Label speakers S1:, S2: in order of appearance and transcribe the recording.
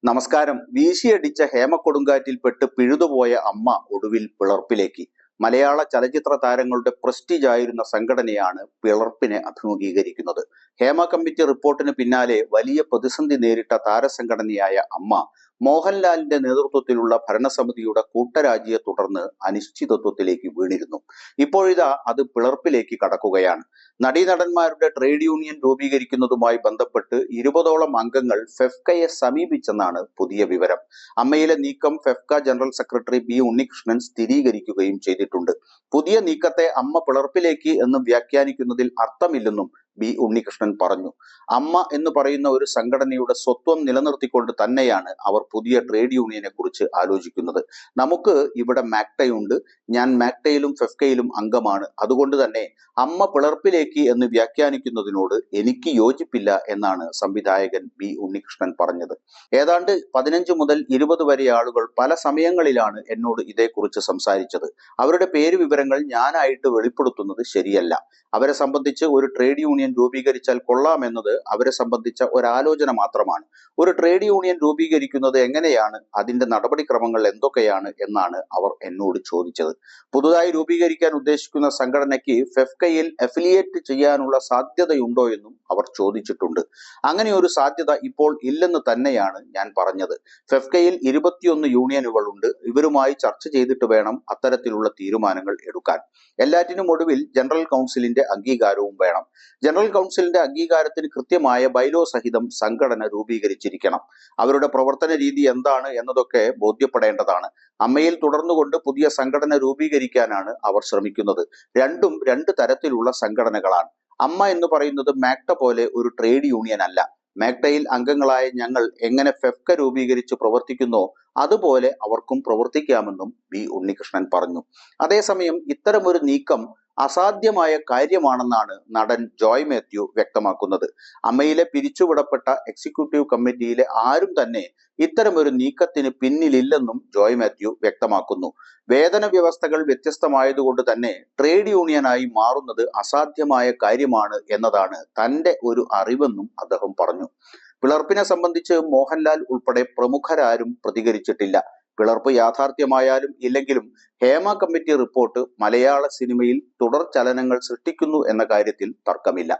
S1: നമസ്കാരം. വീശിയടിച്ച ഹേമക്കൊടുങ്കാറ്റിൽപ്പെട്ട് പിഴുതുപോയ അമ്മ ഒടുവിൽ പിളർപ്പിലേക്ക്. മലയാള ചലച്ചിത്ര താരങ്ങളുടെ പ്രസ്റ്റീജ് ആയിരുന്ന സംഘടനയാണ് പിളർപ്പിനെ അഭിമുഖീകരിക്കുന്നത്. ഹേമ കമ്മിറ്റി റിപ്പോർട്ടിന് പിന്നാലെ വലിയ പ്രതിസന്ധി നേരിട്ട താരസംഘടനയായ അമ്മ മോഹൻലാലിന്റെ നേതൃത്വത്തിലുള്ള ഭരണസമിതിയുടെ കൂട്ടരാജിയെ തുടർന്ന് അനിശ്ചിതത്വത്തിലേക്ക് വീണിരുന്നു. ഇപ്പോഴിതാ അത് പിളർപ്പിലേക്ക് കടക്കുകയാണ്. നടീനടന്മാരുടെ ട്രേഡ് യൂണിയൻ രൂപീകരിക്കുന്നതുമായി ബന്ധപ്പെട്ട് 20ഓളം അംഗങ്ങൾ ഫെഫ്കയെ സമീപിച്ചെന്നാണ് പുതിയ വിവരം. അമ്മയിലെ നീക്കം FEFKA general secretary B Unnikrishnan സ്ഥിരീകരിക്കുകയും ചെയ്തിട്ടുണ്ട്. പുതിയ നീക്കത്തെ അമ്മ പിളർപ്പിലേക്ക് എന്ന് വ്യാഖ്യാനിക്കുന്നതിൽ അർത്ഥമില്ലെന്നും ബി ഉണ്ണികൃഷ്ണൻ പറഞ്ഞു. അമ്മ എന്ന് പറയുന്ന ഒരു സംഘടനയുടെ സ്വത്വം നിലനിർത്തിക്കൊണ്ട് തന്നെയാണ് അവർ പുതിയ ട്രേഡ് യൂണിയനെ കുറിച്ച് ആലോചിക്കുന്നത്. നമുക്ക് ഇവിടെ മാക്ടയുണ്ട്, ഞാൻ മാക്ടയിലും ഫെഫ്കയിലും അംഗമാണ്. അതുകൊണ്ട് തന്നെ അമ്മ പിളർപ്പിലേക്ക് എന്ന് വ്യാഖ്യാനിക്കുന്നതിനോട് എനിക്ക് യോജിപ്പില്ല എന്നാണ് സംവിധായകൻ ബി ഉണ്ണികൃഷ്ണൻ പറഞ്ഞത്. ഏതാണ്ട് 15 മുതൽ 20 വരെ ആളുകൾ പല സമയങ്ങളിലാണ് എന്നോട് ഇതേക്കുറിച്ച് സംസാരിച്ചത്. അവരുടെ പേര് വിവരങ്ങൾ ഞാനായിട്ട് വെളിപ്പെടുത്തുന്നത് ശരിയല്ല. അവരെ സംബന്ധിച്ച് ഒരു ട്രേഡ് യൂണിയൻ രൂപീകരിച്ചാൽ കൊള്ളാമെന്നത് അവരെ സംബന്ധിച്ച ഒരാലോചന മാത്രമാണ്. ഒരു ട്രേഡ് യൂണിയൻ രൂപീകരിക്കുന്നത് എങ്ങനെയാണ്, അതിന്റെ നടപടിക്രമങ്ങൾ എന്തൊക്കെയാണ് എന്നാണ് അവർ എന്നോട് ചോദിച്ചത്. പുതുതായി രൂപീകരിക്കാൻ ഉദ്ദേശിക്കുന്ന സംഘടനയ്ക്ക് ഫെഫ്കയിൽ അഫിലിയേറ്റ് ചെയ്യാനുള്ള സാധ്യതയുണ്ടോ എന്നും അവർ ചോദിച്ചിട്ടുണ്ട്. അങ്ങനെ ഒരു സാധ്യത ഇപ്പോൾ ഇല്ലെന്ന് തന്നെയാണ് ഞാൻ പറഞ്ഞത്. ഫെഫ്കയിൽ 21 യൂണിയനുകൾ ഉണ്ട്. ഇവരുമായി ചർച്ച ചെയ്തിട്ട് വേണം അത്തരത്തിലുള്ള തീരുമാനങ്ങൾ എടുക്കാൻ. എല്ലാറ്റിനും ഒടുവിൽ ജനറൽ കൗൺസിലിന്റെ അംഗീകാരവും വേണം. ജനറൽ കൗൺസിലിന്റെ അംഗീകാരത്തിന് കൃത്യമായ ബൈലോ സഹിതം സംഘടന രൂപീകരിച്ചിരിക്കണം. അവരുടെ പ്രവർത്തന രീതി എന്താണ് എന്നതൊക്കെ ബോധ്യപ്പെടേണ്ടതാണ്. അമ്മയിൽ തുടർന്നുകൊണ്ട് പുതിയ സംഘടന രൂപീകരിക്കാനാണ് അവർ ശ്രമിക്കുന്നത്. രണ്ടും രണ്ട് തരത്തിലുള്ള സംഘടനകളാണ്. അമ്മ എന്ന് പറയുന്നത് മാക്ട പോലെ ഒരു ട്രേഡ് യൂണിയൻ അല്ല. മാക്ടയിൽ അംഗങ്ങളായ ഞങ്ങൾ എങ്ങനെ ഫെഫ്ക രൂപീകരിച്ച് പ്രവർത്തിക്കുന്നോ അതുപോലെ അവർക്കും പ്രവർത്തിക്കാമെന്നും ബി ഉണ്ണികൃഷ്ണൻ പറഞ്ഞു. അതേസമയം ഇത്തരമൊരു നീക്കം അസാധ്യമായ കാര്യമാണെന്നാണ് നടൻ ജോയ് മാത്യു വ്യക്തമാക്കുന്നത്. അമ്മയിലെ പിരിച്ചുവിടപ്പെട്ട എക്സിക്യൂട്ടീവ് കമ്മിറ്റിയിലെ ആരും തന്നെ ഇത്തരമൊരു നീക്കത്തിന് പിന്നിലില്ലെന്നും ജോയ് മാത്യു വ്യക്തമാക്കുന്നു. വേതന വ്യവസ്ഥകൾ വ്യത്യസ്തമായതുകൊണ്ട് തന്നെ ട്രേഡ് യൂണിയനായി മാറുന്നത് അസാധ്യമായ കാര്യമാണ് എന്നതാണ് തന്റെ ഒരു അറിവെന്നും അദ്ദേഹം പറഞ്ഞു. പിളർപ്പിനെ സംബന്ധിച്ച് മോഹൻലാൽ ഉൾപ്പെടെ പ്രമുഖരാരും പ്രതികരിച്ചിട്ടില്ല. പിളർപ്പ് യാഥാർത്ഥ്യമായാലും ഇല്ലെങ്കിലും ഹേമ കമ്മിറ്റി റിപ്പോർട്ട് മലയാള സിനിമയിൽ തുടർ ചലനങ്ങൾ സൃഷ്ടിക്കുന്നു എന്ന കാര്യത്തിൽ തർക്കമില്ല.